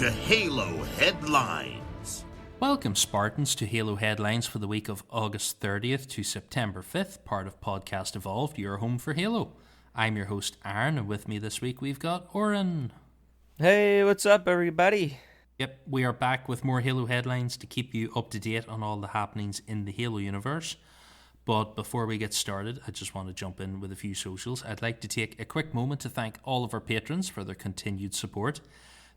to Halo Headlines. Welcome, Spartans, to Halo Headlines for the week of August 30th to September 5th, part of Podcast Evolved, your home for Halo. I'm your host, Aaron, and with me this week we've got Oren. Hey, what's up, everybody? Yep, we are back with more Halo Headlines to keep you up to date on all the happenings in the Halo universe. But before we get started, I just want to jump in with a few socials. I'd like to take a quick moment to thank all of our patrons for their continued support.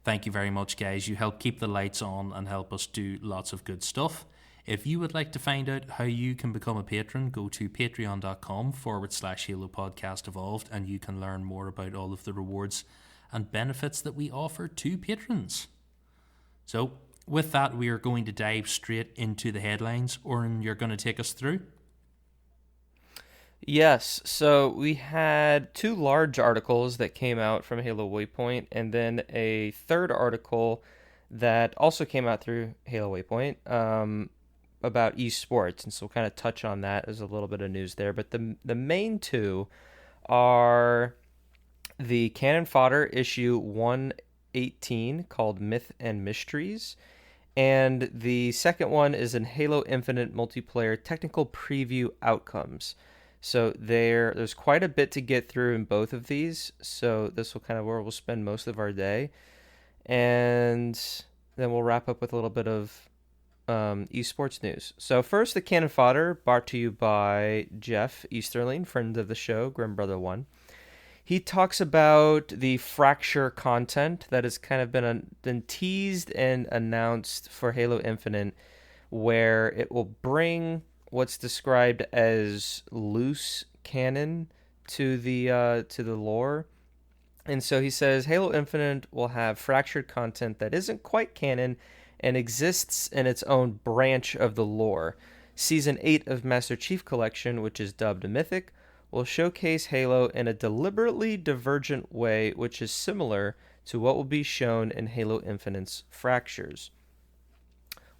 Thank you very much, guys. You help keep the lights on and help us do lots of good stuff. If you would like to find out how you can become a patron, go to patreon.com/Halo Podcast Evolved and you can learn more about all of the rewards and benefits that we offer to patrons. So, with that, we are going to dive straight into the headlines. Oren, you're going to take us through? Yes, so we had two large articles that came out from Halo Waypoint, and then a third article that also came out through Halo Waypoint about esports, and so we'll kind of touch on that as a little bit of news there. But the main two are the Canon Fodder issue 118 called Myth and Mysteries, and the second one is in Halo Infinite multiplayer technical preview outcomes. So there's quite a bit to get through in both of these, so this will kind of where we'll spend most of our day. And then we'll wrap up with a little bit of esports news. So first, the Cannon Fodder, brought to you by Jeff Easterling, friend of the show, Grim Brother 1. He talks about the Fracture content that has kind of been teased and announced for Halo Infinite, where it will bring what's described as loose canon to the lore. And so he says Halo Infinite will have fractured content that isn't quite canon and exists in its own branch of the lore. Season 8 of Master Chief Collection, which is dubbed Mythic, will showcase Halo in a deliberately divergent way, which is similar to what will be shown in Halo Infinite's Fractures.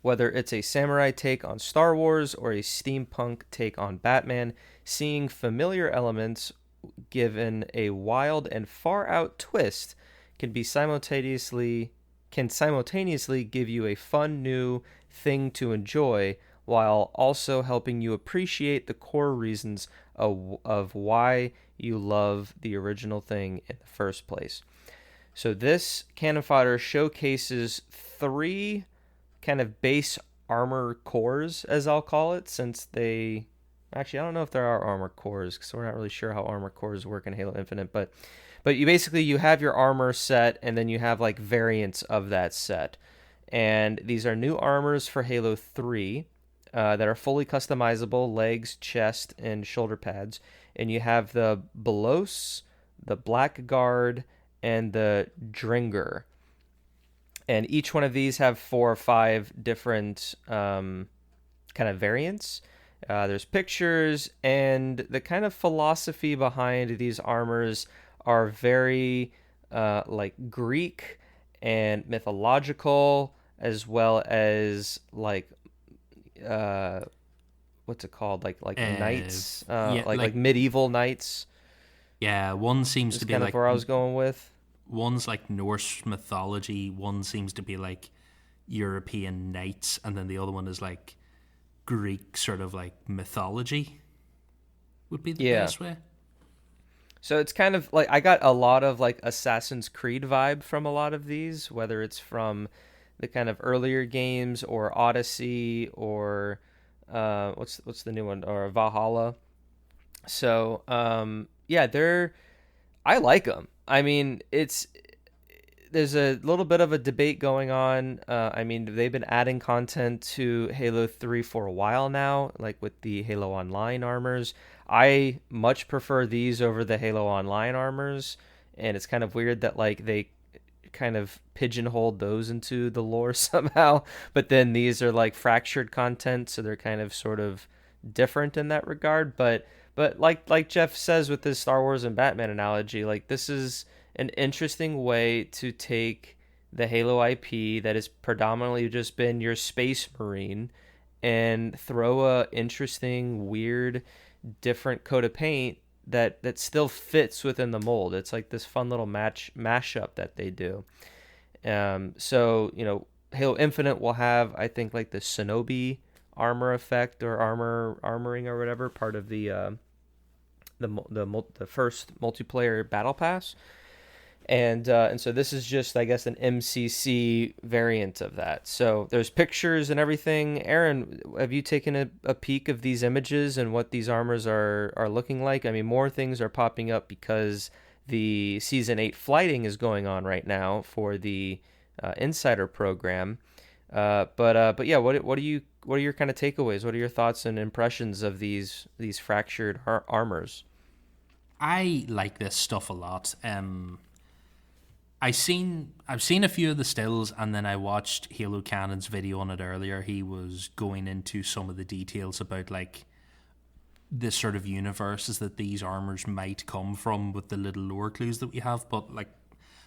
Whether it's a samurai take on Star Wars or a steampunk take on Batman, seeing familiar elements given a wild and far-out twist can simultaneously give you a fun new thing to enjoy, while also helping you appreciate the core reasons of why you love the original thing in the first place. So this Cannon Fodder showcases 3 kind of base armor cores, as I'll call it, since I don't know if there are armor cores, because we're not really sure how armor cores work in Halo Infinite, but you have your armor set, and then you have like variants of that set. And these are new armors for Halo 3 that are fully customizable: legs, chest, and shoulder pads. And you have the Belos, the Blackguard, and the Dringer. And each one of these have 4 or 5 different kind of variants. There's pictures, and the kind of philosophy behind these armors are very like Greek and mythological, as well as like what's it called? Like knights, like medieval knights. Yeah, one seems to be kind like of where I was going with. One's like Norse mythology, one seems to be like European knights, and then the other one is like Greek sort of like mythology would be the best way. So it's kind of like I got a lot of like Assassin's Creed vibe from a lot of these, whether it's from the kind of earlier games or Odyssey or what's the new one, or Valhalla. So I like them. I mean, there's a little bit of a debate going on. I mean, they've been adding content to Halo 3 for a while now, like with the Halo Online armors. I much prefer these over the Halo Online armors, and it's kind of weird that like they kind of pigeonholed those into the lore somehow, but then these are like fractured content, so they're kind of sort of different in that regard. But like Jeff says with his Star Wars and Batman analogy, like this is an interesting way to take the Halo IP that has predominantly just been your Space Marine and throw a interesting, weird, different coat of paint that still fits within the mold. It's like this fun little mashup that they do. So, Halo Infinite will have, I think, like the Shinobi armor effect or armoring or whatever, part of the first multiplayer battle pass. And so this is just, I guess, an MCC variant of that. So there's pictures and everything. Aaron, have you taken a peek of these images and what these armors are looking like? I mean, more things are popping up because the Season 8 flighting is going on right now for the Insider program. But yeah, what are your kind of takeaways? What are your thoughts and impressions of these fractured armors? I like this stuff a lot. I've seen a few of the stills, and then I watched Halo Cannon's video on it earlier. He was going into some of the details about like the sort of universes that these armors might come from with the little lore clues that we have. But like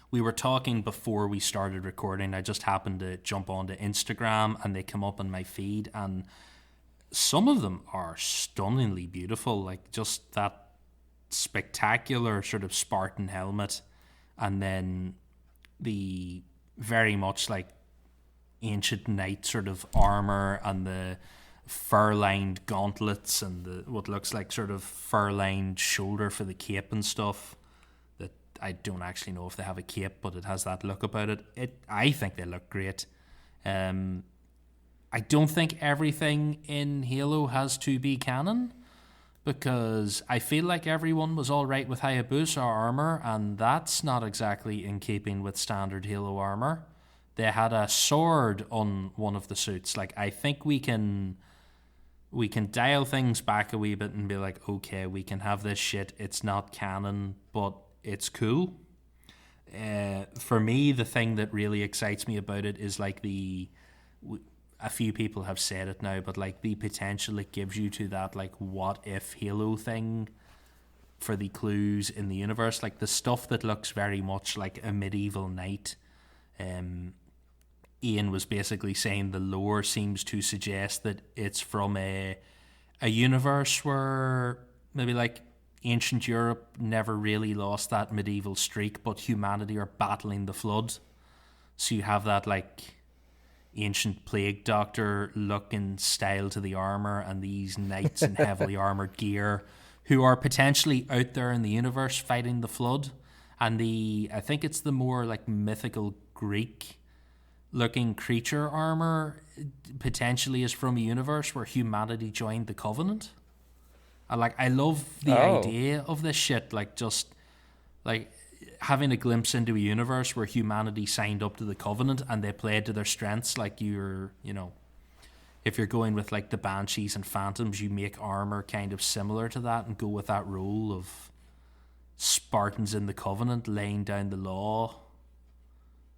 we were talking before we started recording, I just happened to jump onto Instagram and they come up on my feed, and some of them are stunningly beautiful. Like just that spectacular sort of Spartan helmet, and then the very much like ancient knight sort of armor, and the fur-lined gauntlets, and the what looks like sort of fur-lined shoulder for the cape and stuff. That I don't actually know if they have a cape, but it has that look about it. I think they look great. I don't think everything in Halo has to be canon, because I feel like everyone was all right with Hayabusa armor, and that's not exactly in keeping with standard Halo armor. They had a sword on one of the suits. Like, I think we can dial things back a wee bit and be like, okay, we can have this shit. It's not canon, but it's cool. For me, the thing that really excites me about it is like a few people have said it now, but like the potential it gives you to that like what if Halo thing for the clues in the universe, like the stuff that looks very much like a medieval knight. Ian was basically saying the lore seems to suggest that it's from a universe where maybe like ancient Europe never really lost that medieval streak, but humanity are battling the flood. So you have that like ancient plague doctor look and style to the armor, and these knights in heavily armored gear who are potentially out there in the universe fighting the flood. And I think it's the more like mythical Greek looking creature armor potentially is from a universe where humanity joined the Covenant. I love the idea of this shit, like just like having a glimpse into a universe where humanity signed up to the Covenant and they played to their strengths. Like if you're going with like the Banshees and Phantoms, you make armor kind of similar to that and go with that role of Spartans in the Covenant laying down the law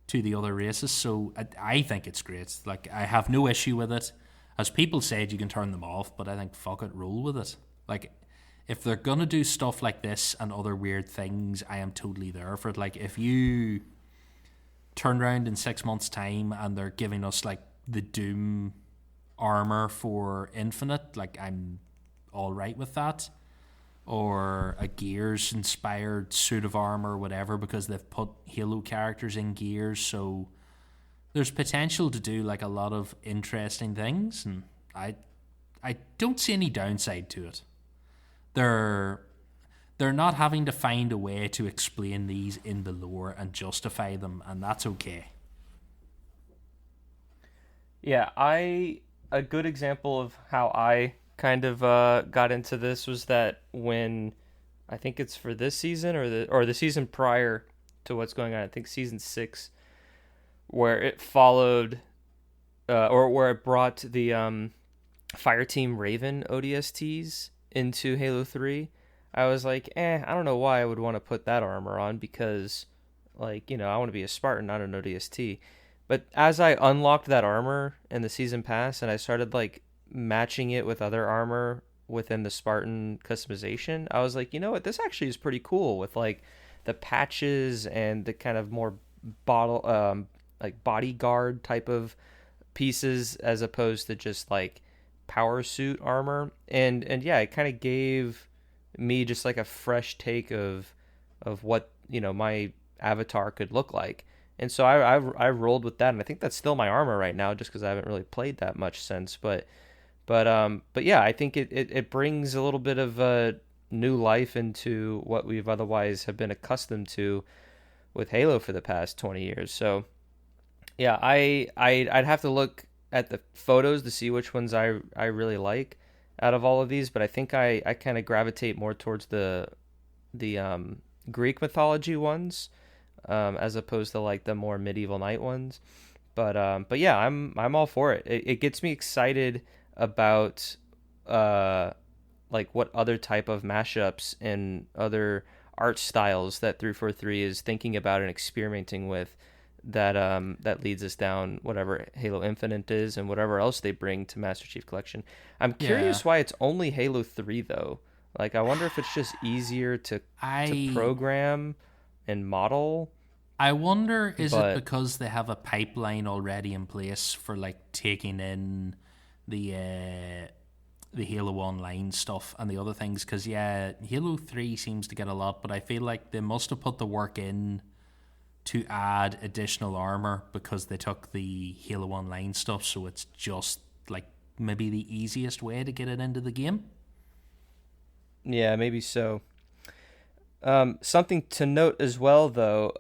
to the other races. So I think it's great. Like, I have no issue with it. As people said, you can turn them off, but I think fuck it, roll with it. Like, if they're gonna do stuff like this and other weird things, I am totally there for it. Like, if you turn around in 6 months' time and they're giving us like the Doom armor for Infinite, like, I'm all right with that. Or a Gears inspired suit of armor or whatever, because they've put Halo characters in Gears, so there's potential to do like a lot of interesting things, and I don't see any downside to it. They're not having to find a way to explain these in the lore and justify them, and that's okay. Yeah, a good example of how I kind of got into this was that when I think it's for this season or the season prior to what's going on, I think season 6, where it followed or where it brought the Fireteam Raven ODSTs into Halo 3. I was like, I don't know why I would want to put that armor on, because like, I want to be a Spartan, not an ODST. But as I unlocked that armor in the season pass and I started like matching it with other armor within the Spartan customization, I was like, you know what, this actually is pretty cool, with like the patches and the kind of more like bodyguard type of pieces, as opposed to just like power suit armor. And yeah, it kind of gave me just like a fresh take of what my avatar could look like. And so I rolled with that, and I think that's still my armor right now, just because I haven't really played that much since. But yeah, I think it brings a little bit of new life into what we've otherwise have been accustomed to with Halo for the past 20 years. So yeah, I'd have to look at the photos to see which ones I really like out of all of these, but I think I kind of gravitate more towards the Greek mythology ones, as opposed to like the more medieval knight ones. But yeah, I'm all for it. It gets me excited about uh like what other type of mashups and other art styles that 343 is thinking about and experimenting with, that leads us down whatever Halo Infinite is and whatever else they bring to Master Chief Collection. I'm Yeah. curious why it's only Halo 3 though. Like I wonder if it's just easier to I program and model, I wonder, is it but because they have a pipeline already in place for like taking in the Halo Online stuff and the other things? Because yeah, Halo 3 seems to get a lot, but I feel like they must have put the work in to add additional armor because they took the Halo Online stuff, so it's just like maybe the easiest way to get it into the game. yeah, maybe so. Something to note as well, though,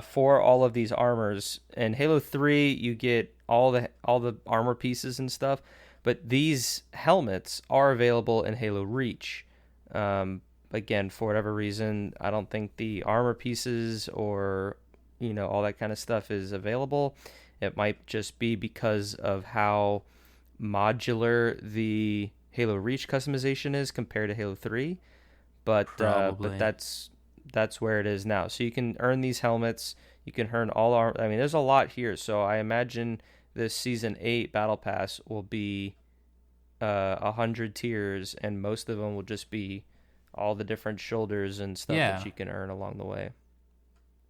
for all of these armors in Halo 3, you get all the armor pieces and stuff, but these helmets are available in Halo Reach. Again, for whatever reason, I don't think the armor pieces or all that kind of stuff is available. It might just be because of how modular the Halo Reach customization is compared to Halo 3, but Probably. that's where it is now. So you can earn these helmets. You can earn all our. I mean, there's a lot here. So I imagine this season 8 battle pass will be 100 tiers, and most of them will just be all the different shoulders and stuff that Yeah, you can earn along the way.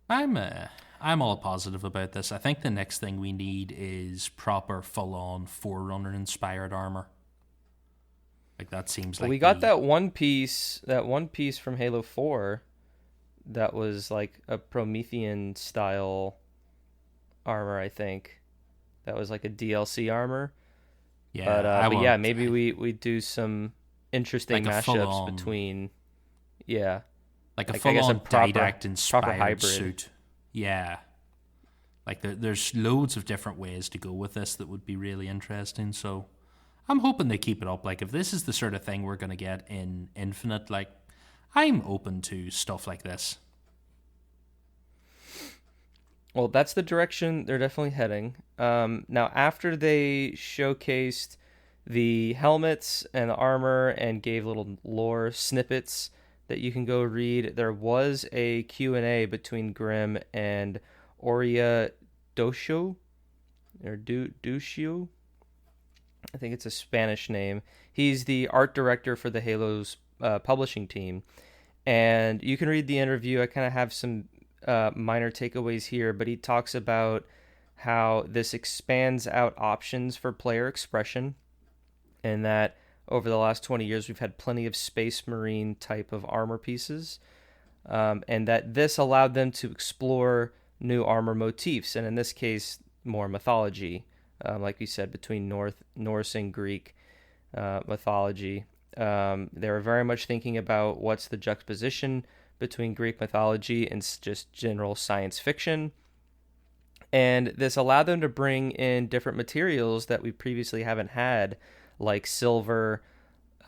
I'm uh, I'm all positive about this. I think the next thing we need is proper full-on Forerunner inspired armor. Like that seems Well, we like got the that one piece from Halo 4 that was like a Promethean style armor, I think. That was like a DLC armor. But yeah. uh, I but yeah, want maybe we do some interesting like a mashups full-on between, yeah, like a like I guess a full-on didact proper inspired hybrid. suit. Yeah, like there's loads of different ways to go with this that would be really interesting. So I'm hoping they keep it up. Like if this is the sort of thing we're gonna get in Infinite, like I'm open to stuff like this. Well, that's the direction they're definitely heading. Now after they showcased the helmets and the armor and gave little lore snippets that you can go read, there was a Q&A between Grimm and Oria Docio or Ducio. I think it's a Spanish name. He's the art director for the Halo's publishing team. And you can read the interview. I kind of have some minor takeaways here, but he talks about how this expands out options for player expression, and that over the last 20 years we've had plenty of space marine type of armor pieces, and that this allowed them to explore new armor motifs, and in this case more mythology, like we said, between Norse and Greek mythology. They were very much thinking about what's the juxtaposition between Greek mythology and just general science fiction. And this allowed them to bring in different materials that we previously haven't had, like silver,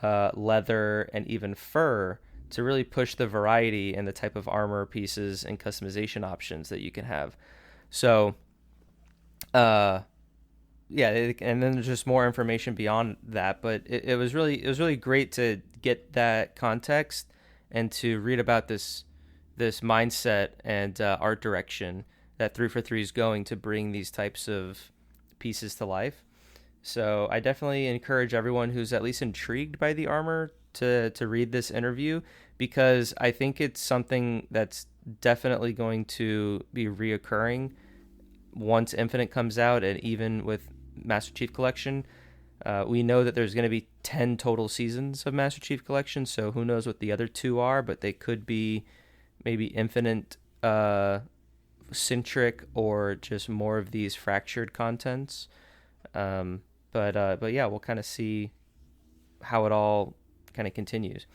leather, and even fur, to really push the variety and the type of armor pieces and customization options that you can have. So, uh, yeah, and then there's just more information beyond that. But it was really great to get that context and to read about this mindset and art direction that 343 is going to bring these types of pieces to life. So I definitely encourage everyone who's at least intrigued by the armor to read this interview, because I think it's something that's definitely going to be reoccurring once Infinite comes out, and even with Master Chief Collection. We know that there's going to be 10 total seasons of Master Chief Collection, so who knows what the other two are, but they could be maybe Infinite centric or just more of these fractured contents. But yeah, we'll kind of see how it all kind of continues.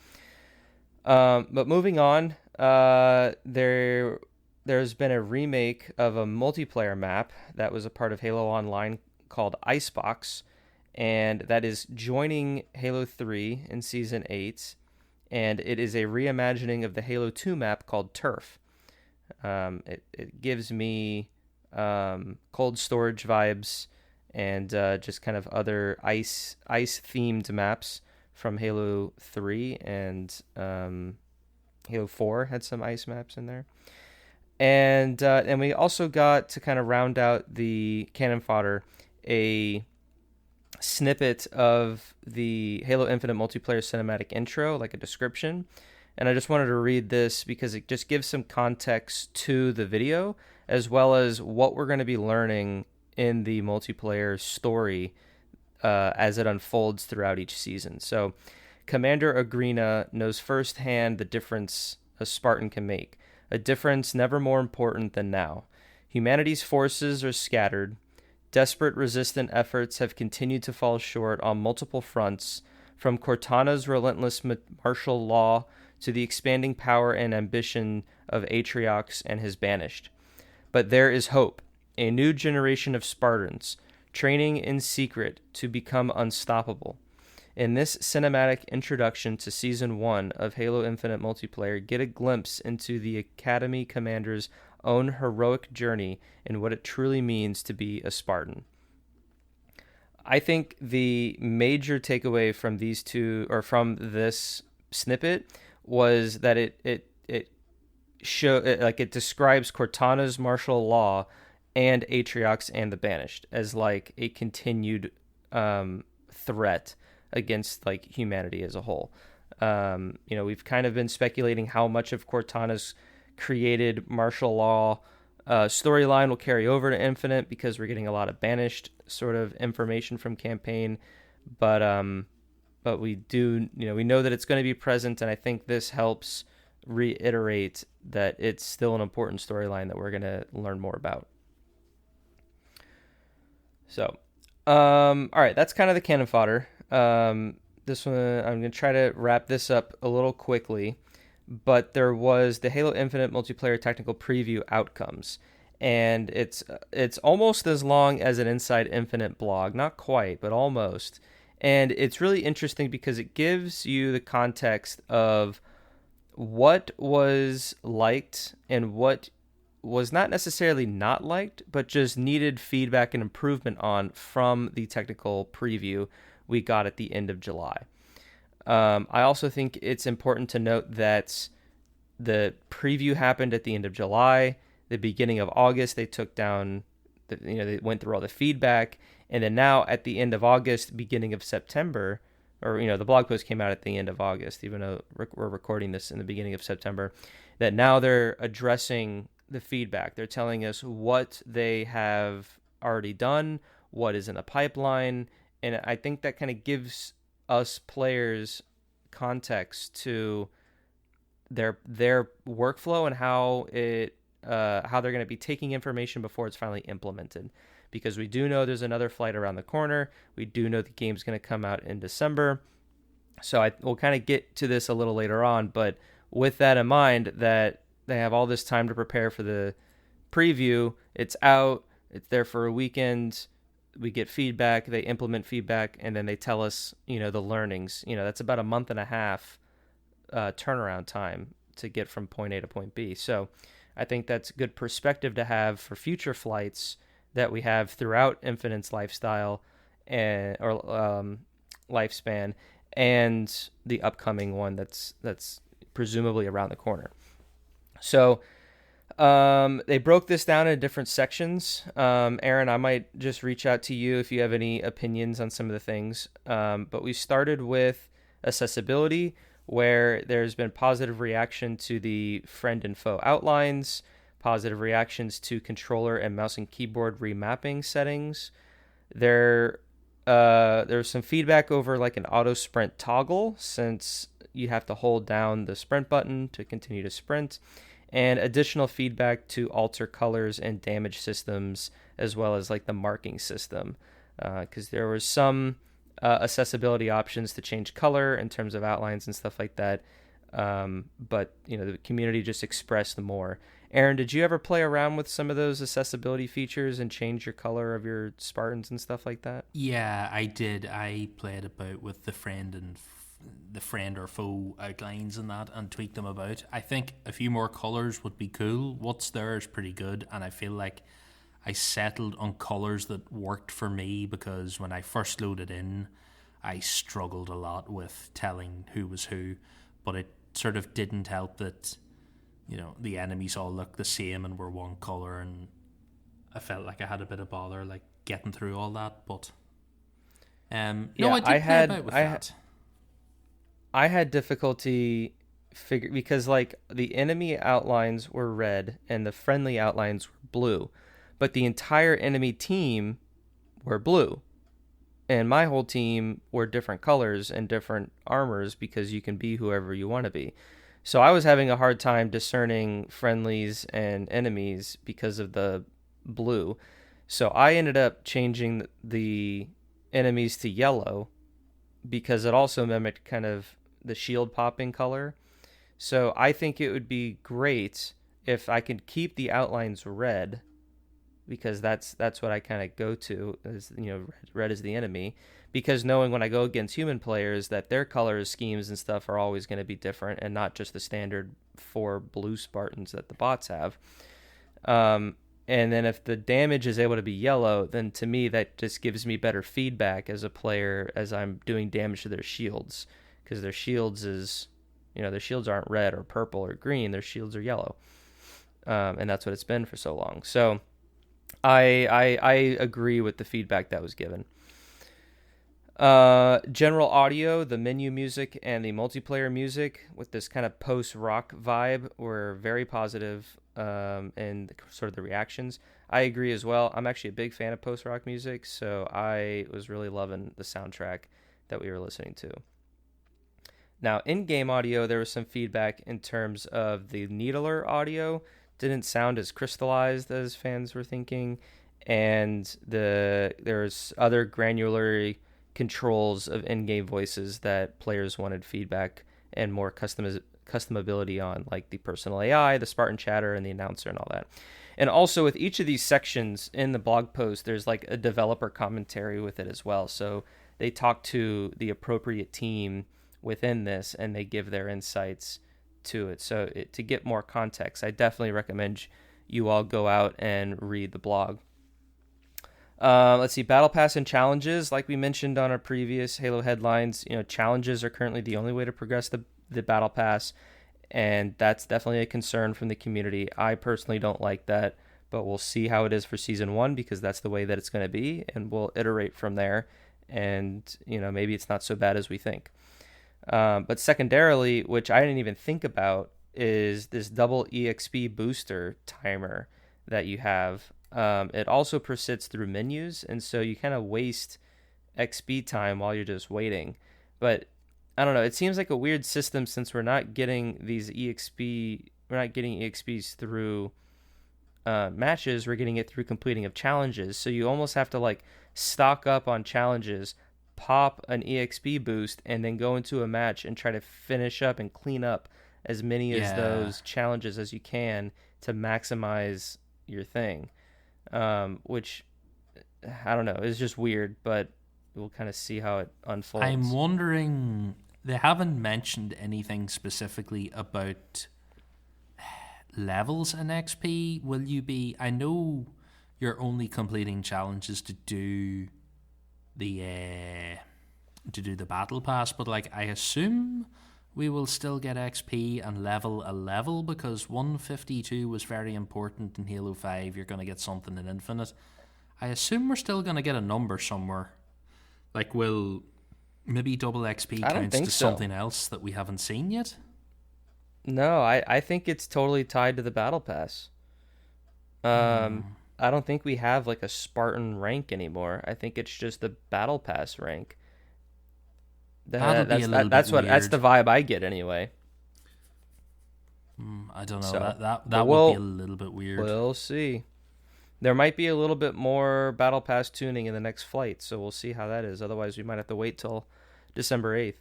But moving on, there's been a remake of a multiplayer map that was a part of Halo Online called Icebox, and that is joining Halo 3 in Season 8, and it is a reimagining of the Halo 2 map called Turf. It gives me cold storage vibes and just kind of other ice themed maps from Halo 3, and Halo 4 had some ice maps in there. And we also got, to kind of round out the cannon fodder, a snippet of the Halo Infinite multiplayer cinematic intro, like a description. And I just wanted to read this because it just gives some context to the video, as well as what we're going to be learning in the multiplayer story as it unfolds throughout each season. So Commander Agrina knows firsthand the difference a Spartan can make, a difference never more important than now. Humanity's forces are scattered. Desperate resistant efforts have continued to fall short on multiple fronts, from Cortana's relentless martial law to the expanding power and ambition of Atriox and his Banished. But there is hope, a new generation of Spartans, training in secret to become unstoppable. In this cinematic introduction to Season 1 of Halo Infinite Multiplayer, get a glimpse into the Academy Commander's own heroic journey and what it truly means to be a Spartan. I think the major takeaway from these two, or from this snippet, was that it describes Cortana's martial law and Atriox and the Banished as like a continued threat against like humanity as a whole. We've kind of been speculating how much of Cortana's created martial law storyline will carry over to Infinite, because we're getting a lot of Banished sort of information from campaign, but we do, we know that it's going to be present, and I think this helps reiterate that it's still an important storyline that we're going to learn more about. So, all right, that's kind of the cannon fodder. This one, I'm going to try to wrap this up a little quickly, but there was the Halo Infinite multiplayer technical preview outcomes, and it's almost as long as an Inside Infinite blog, not quite, but almost. And it's really interesting because it gives you the context of what was liked and what was not necessarily not liked, but just needed feedback and improvement on from the technical preview we got at the end of July. I also think it's important to note that the preview happened at the end of July. The beginning of August, they took down, they went through all the feedback. And then now at the end of August, beginning of September, or, the blog post came out at the end of August, even though we're recording this in the beginning of September, that now they're addressing the feedback. They're telling us what they have already done, what is in the pipeline. And I think that kind of gives us players context to their workflow and how they're going to be taking information before it's finally implemented. Because we do know there's another flight around the corner. We do know the game's going to come out in December. So we'll kind of get to this a little later on. But with that in mind, that they have all this time to prepare for the preview, it's out, it's there for a weekend, we get feedback, they implement feedback, and then they tell us, the learnings. That's about a month and a half turnaround time to get from point A to point B. So I think that's good perspective to have for future flights that we have throughout Infinite's lifestyle or lifespan, and the upcoming one that's presumably around the corner. So they broke this down in different sections. Aaron, I might just reach out to you if you have any opinions on some of the things. But we started with accessibility, where there's been positive reaction to the friend and foe outlines, positive reactions to controller and mouse and keyboard remapping settings. There's some feedback over like an auto sprint toggle, since you have to hold down the sprint button to continue to sprint. and additional feedback to alter colors and damage systems, as well as like the marking system, because there was some accessibility options to change color in terms of outlines and stuff like that. But the community just expressed more. Aaron, did you ever play around with some of those accessibility features and change your color of your Spartans and stuff like that? Yeah, I did. I played about with the friend or foe outlines and that, and tweaked them about. I think a few more colors would be cool. What's there is pretty good, and I feel like I settled on colors that worked for me, because when I first loaded in, I struggled a lot with telling who was who, but it sort of didn't help that the enemies all look the same and were one color, and I felt like I had a bit of bother like getting through all that. But I did play about with that. I had difficulty because like the enemy outlines were red and the friendly outlines were blue, but the entire enemy team were blue, and my whole team were different colors and different armors, because you can be whoever you want to be. So I was having a hard time discerning friendlies and enemies because of the blue. So I ended up changing the enemies to yellow, because it also mimicked kind of the shield popping color. So I think it would be great if I could keep the outlines red, because that's what I kind of go to, is red is the enemy, because knowing when I go against human players that their color schemes and stuff are always going to be different, and not just the standard 4 blue Spartans that the bots have. And then if the damage is able to be yellow, then to me that just gives me better feedback as a player as I'm doing damage to their shields, because their shields their shields aren't red or purple or green, their shields are yellow, and that's what it's been for so long. So I agree with the feedback that was given. General audio, the menu music, and the multiplayer music with this kind of post-rock vibe were very positive, and sort of the reactions. I agree as well. I'm actually a big fan of post-rock music, so I was really loving the soundtrack that we were listening to. Now, in-game audio, there was some feedback in terms of the needler audio didn't sound as crystallized as fans were thinking, and there's other granular controls of in-game voices that players wanted feedback and more customability on, like the personal AI, the Spartan chatter, and the announcer and all that. And also with each of these sections in the blog post, there's like a developer commentary with it as well. So they talk to the appropriate team within this, and they give their insights to it. So to get more context, I definitely recommend you all go out and read the blog. Let's see, Battle Pass and challenges. Like we mentioned on our previous Halo headlines, challenges are currently the only way to progress the Battle Pass, and that's definitely a concern from the community. I personally don't like that, but we'll see how it is for Season 1, because that's the way that it's going to be, and we'll iterate from there, and maybe it's not so bad as we think. But secondarily, which I didn't even think about, is this double EXP booster timer that you have. It also persists through menus, and so you kind of waste XP time while you're just waiting. But I don't know, it seems like a weird system, since we're not getting these EXPs through matches, we're getting it through completing of challenges. So you almost have to like stock up on challenges, pop an EXP boost, and then go into a match and try to finish up and clean up as many as those challenges as you can to maximize your thing. Which, I don't know, is just weird, but we'll kind of see how it unfolds. I'm wondering, they haven't mentioned anything specifically about levels in XP. Will you be, I know you're only completing challenges to do the battle pass, but like I assume we will still get XP and level a level, because 152 was very important in Halo 5. You're going to get something in Infinite. I assume we're still going to get a number somewhere. Like, will maybe double XP counts to something else that we haven't seen yet? No, I think it's totally tied to the battle pass. I don't think we have like a Spartan rank anymore. I think it's just the battle pass rank. That's the vibe I get anyway. I don't know. So, That but would be a little bit weird. We'll see. There might be a little bit more Battle Pass tuning in the next flight, so we'll see how that is. Otherwise, we might have to wait till December 8th.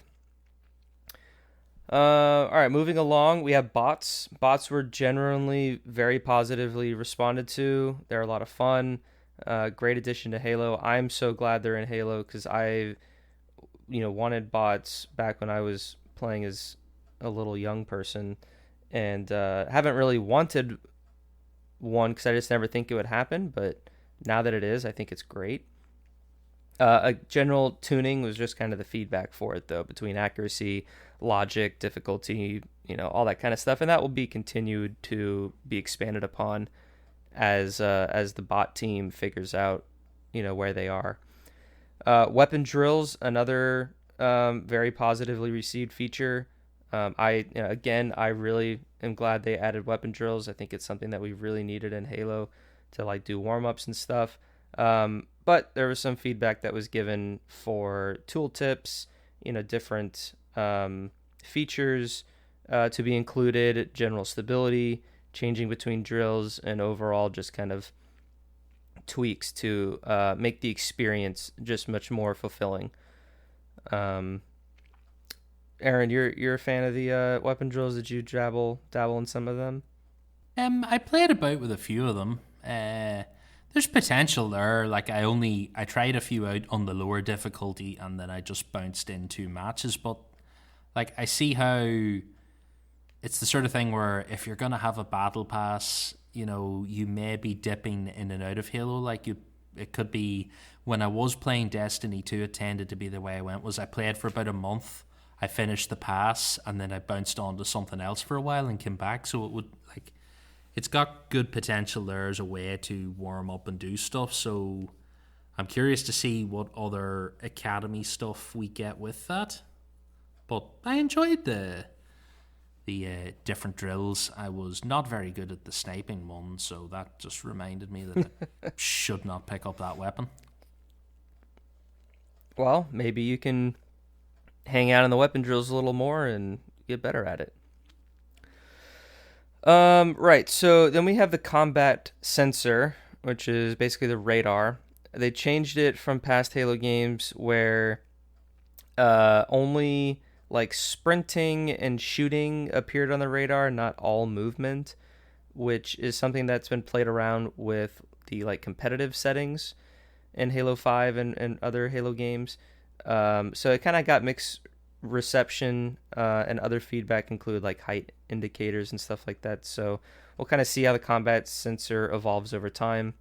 All right, moving along, we have bots. Bots were generally very positively responded to. They're a lot of fun. Great addition to Halo. I'm so glad they're in Halo because I, wanted bots back when I was playing as a little young person, and haven't really wanted one because I just never think it would happen. But now that it is, I think it's great. A general tuning was just kind of the feedback for it, though, between accuracy, logic, difficulty, all that kind of stuff, and that will be continued to be expanded upon as the bot team figures out, where they are. Weapon drills, another very positively received feature. I really am glad they added weapon drills. I think it's something that we really needed in Halo to do warm-ups and stuff. But there was some feedback that was given for tooltips, different features to be included, general stability, changing between drills, and overall just kind of tweaks to make the experience just much more fulfilling. Aaron, you're a fan of the weapon drills. Did you dabble in some of them? I played about with a few of them. There's potential there. I tried a few out on the lower difficulty, and then I just bounced in 2 matches. But I see how it's the sort of thing where if you're gonna have a battle pass, you may be dipping in and out of Halo. It could be when I was playing Destiny 2, it tended to be the way I went. Was I played for about a month, I finished the pass, and then I bounced on to something else for a while and came back. So it would it's got good potential there as a way to warm up and do stuff. So I'm curious to see what other Academy stuff we get with that. But I enjoyed the different drills. I was not very good at the sniping one, so that just reminded me that I should not pick up that weapon. Well, maybe you can hang out in the weapon drills a little more and get better at it. Right, so then we have the combat sensor, which is basically the radar. They changed it from past Halo games where only sprinting and shooting appeared on the radar, not all movement, which is something that's been played around with the competitive settings in Halo 5 and other Halo games. So it kind of got mixed reception, and other feedback include height indicators and stuff like that. So we'll kind of see how the combat sensor evolves over time.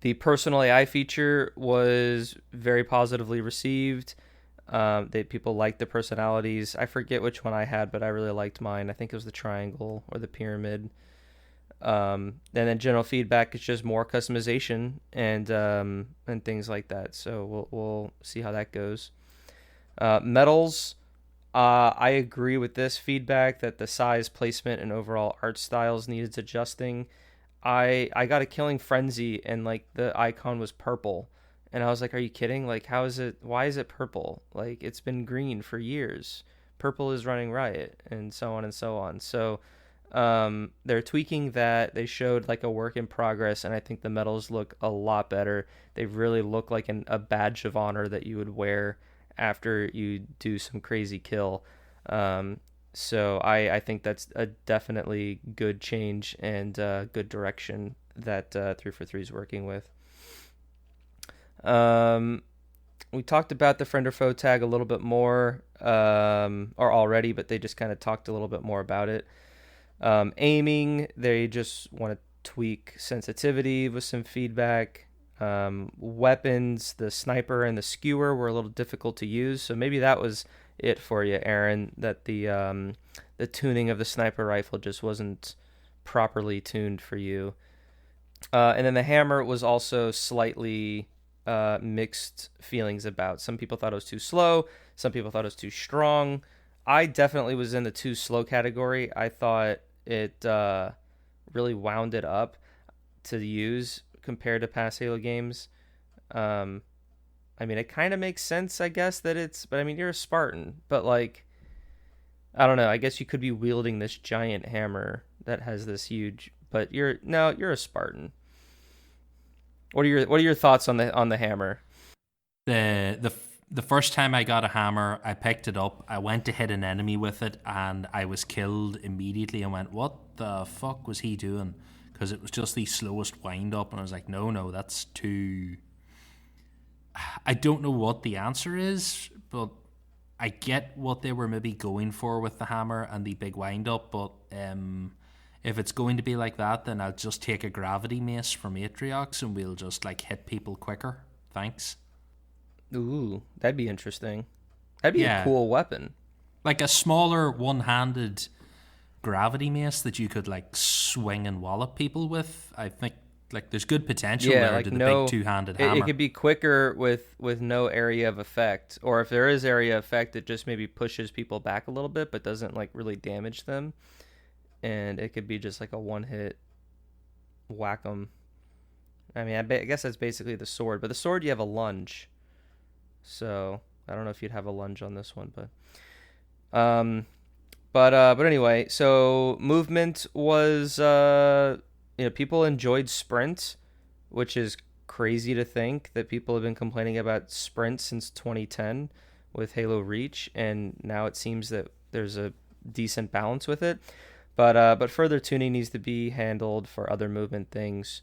The personal AI feature was very positively received. People liked the personalities. I forget which one I had, but I really liked mine. I think it was the triangle or the pyramid. And then general feedback is just more customization and things like that. So we'll see how that goes. Medals, I agree with this feedback that the size, placement, and overall art styles needed adjusting. I got a Killing Frenzy and the icon was purple, and I was like, are you kidding? How is it? Why is it purple? It's been green for years. Purple is running riot, and so on and so on. So they're tweaking that. They showed a work in progress, and I think the medals look a lot better. They really look like a badge of honor that you would wear after you do some crazy kill. So I think that's a definitely good change and good direction that 343 is working with. We talked about the friend or foe tag a little bit more or already, but they just kind of talked a little bit more about it. Aiming, they just want to tweak sensitivity with some feedback. Weapons, the sniper and the skewer were a little difficult to use, so maybe that was it for you, Aaron, that the tuning of the sniper rifle just wasn't properly tuned for you. And then the hammer was also slightly mixed feelings about. Some people thought it was too slow, some people thought it was too strong. I definitely was in the too slow category. I thought it really wound it up to use compared to past Halo games. It kind of makes sense, I guess, that but you're a Spartan, but I don't know. I guess you could be wielding this giant hammer that has this huge. But you're a Spartan. What are your thoughts on the hammer? The first time I got a hammer, I picked it up, I went to hit an enemy with it, and I was killed immediately. And went, what the fuck was he doing? Because it was just the slowest wind up, and I was like, no, that's too. I don't know what the answer is, but I get what they were maybe going for with the hammer and the big wind up, but if it's going to be like that, then I'll just take a gravity mace from Atriox and we'll just like hit people quicker. Thanks. Ooh, that'd be interesting. That'd be a cool weapon. Like a smaller one-handed gravity mace that you could like swing and wallop people with. I think like there's good potential there like to the big two-handed hammer. It could be quicker with no area of effect, or if there is area of effect, it just maybe pushes people back a little bit, but doesn't like really damage them. And it could be just like a one-hit whack 'em. I mean, I guess that's basically the sword, but the sword you have a lunge, so I don't know if you'd have a lunge on this one, but anyway, so movement was people enjoyed sprint, which is crazy to think that people have been complaining about sprint since 2010 with Halo Reach, and now it seems that there's a decent balance with it. But further tuning needs to be handled for other movement things.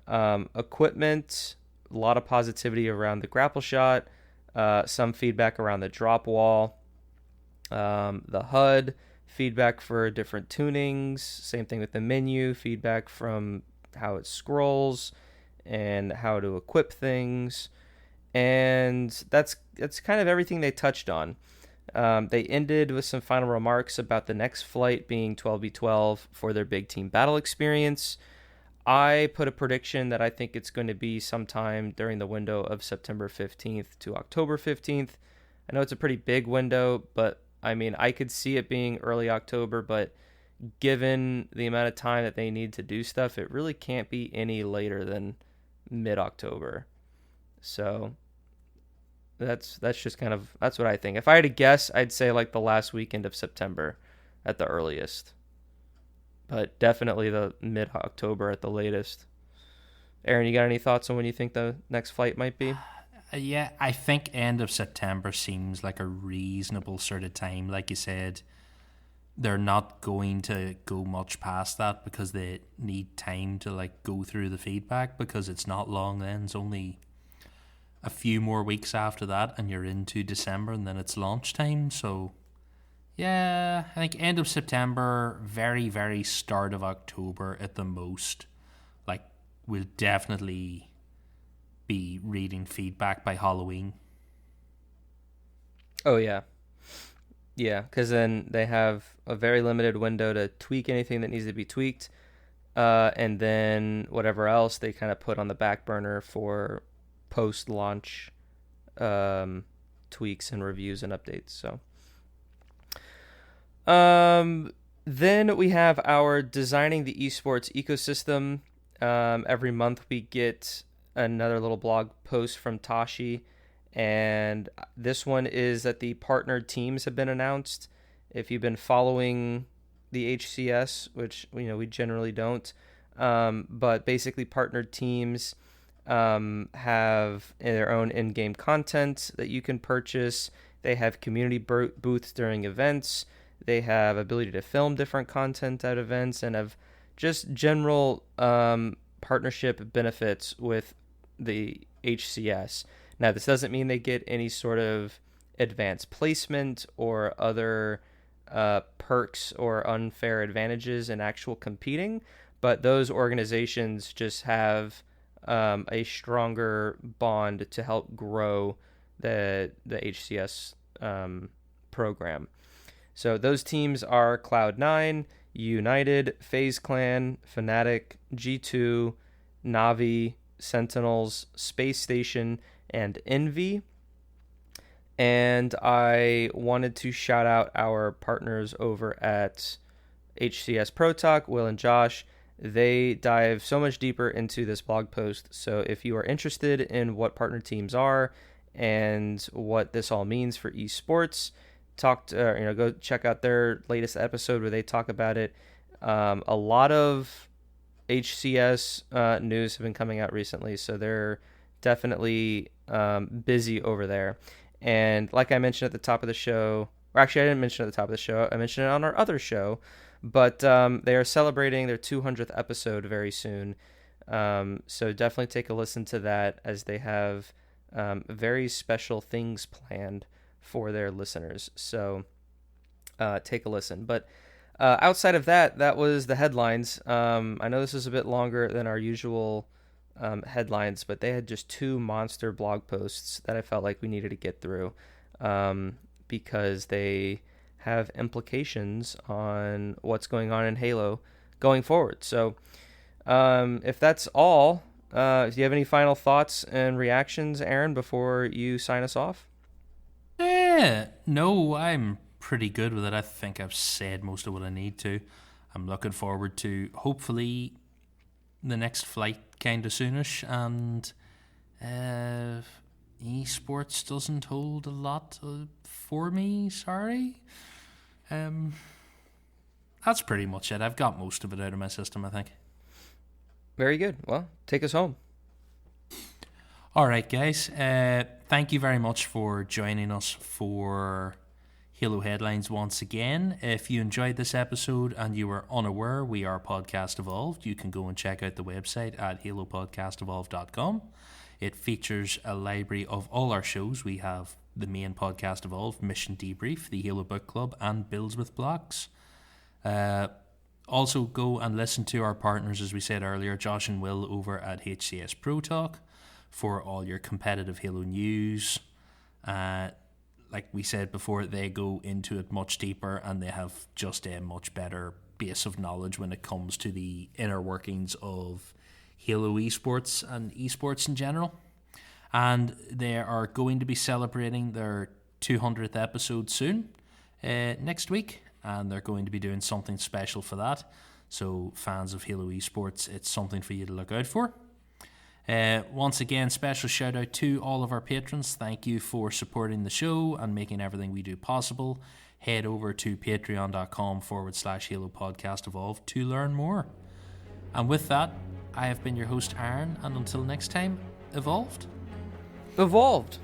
Equipment, a lot of positivity around the grapple shot, some feedback around the drop wall, the HUD, feedback for different tunings, same thing with the menu, feedback from how it scrolls and how to equip things. And that's kind of everything they touched on. They ended with some final remarks about the next flight being 12v12 for their big team battle experience. I put a prediction that I think it's going to be sometime during the window of September 15th to October 15th. I know it's a pretty big window, but I mean, I could see it being early October, but given the amount of time that they need to do stuff, it really can't be any later than mid-October. So that's just kind of, that's what I think. If I had to guess, I'd say like the last weekend of September at the earliest, but definitely the mid-October at the latest. Aaron, you got any thoughts on when you think the next flight might be? Yeah, I think end of September seems like a reasonable sort of time. Like you said, they're not going to go much past that because they need time to like go through the feedback, because it's not long then. It's only a few more weeks after that and you're into December and then it's launch time. So yeah, I think end of September, very, very start of October at the most. Like, we'll definitely be reading feedback by Halloween. Oh yeah, because then they have a very limited window to tweak anything that needs to be tweaked, and then whatever else they kind of put on the back burner for post-launch tweaks and reviews and updates. So then we have our designing the esports ecosystem. Every month we get another little blog post from Tashi, and this one is that the partnered teams have been announced. If you've been following the HCS, which we generally don't, but basically partnered teams have their own in-game content that you can purchase. They have community booths during events. They have ability to film different content at events, and have just general partnership benefits with the HCS. Now, this doesn't mean they get any sort of advanced placement or other perks or unfair advantages in actual competing, but those organizations just have a stronger bond to help grow the HCS program. So those teams are Cloud9, United, FaZe Clan, Fnatic, G2, Navi, Sentinels, Space Station, and Envy. And I wanted to shout out our partners over at HCS Pro Talk, Will and Josh. They dive so much deeper into this blog post. So if you are interested in what partner teams are and what this all means for esports, talked, go check out their latest episode where they talk about it. A lot of HCS news have been coming out recently, so they're definitely busy over there. And like I mentioned at the top of the show, or actually I didn't mention it at the top of the show, I mentioned it on our other show, but they are celebrating their 200th episode very soon. So definitely take a listen to that, as they have very special things planned for their listeners. So take a listen. But outside of that, that was the headlines. I know this is a bit longer than our usual headlines, but they had just 2 monster blog posts that I felt like we needed to get through because they have implications on what's going on in Halo going forward. So if that's all, do you have any final thoughts and reactions, Aaron, before you sign us off? No, I'm pretty good with it. I think I've said most of what I need to. I'm looking forward to hopefully the next flight kind of soonish, and esports doesn't hold a lot for me, sorry. That's pretty much it. I've got most of it out of my system, I think. Very good. Well, take us home. All right, guys. Thank you very much for joining us for Halo Headlines once again. If you enjoyed this episode and you were unaware we are Podcast Evolved, you can go and check out the website at halopodcastevolved.com. It features a library of all our shows. We have the main Podcast Evolved, Mission Debrief, the Halo Book Club, and Builds with Blocks. Also go and listen to our partners, as we said earlier, Josh and Will over at HCS Pro Talk, for all your competitive Halo news. Like we said before, they go into it much deeper, and they have just a much better base of knowledge when it comes to the inner workings of Halo esports and esports in general. And they are going to be celebrating their 200th episode soon, next week, and they're going to be doing something special for that. So fans of Halo esports, it's something for you to look out for. Once again, special shout out to all of our patrons. Thank you for supporting the show and making everything we do possible. Head over to patreon.com/Halo Podcast Evolved to learn more. And with that, I have been your host, Aaron, and until next time, Evolved. Evolved.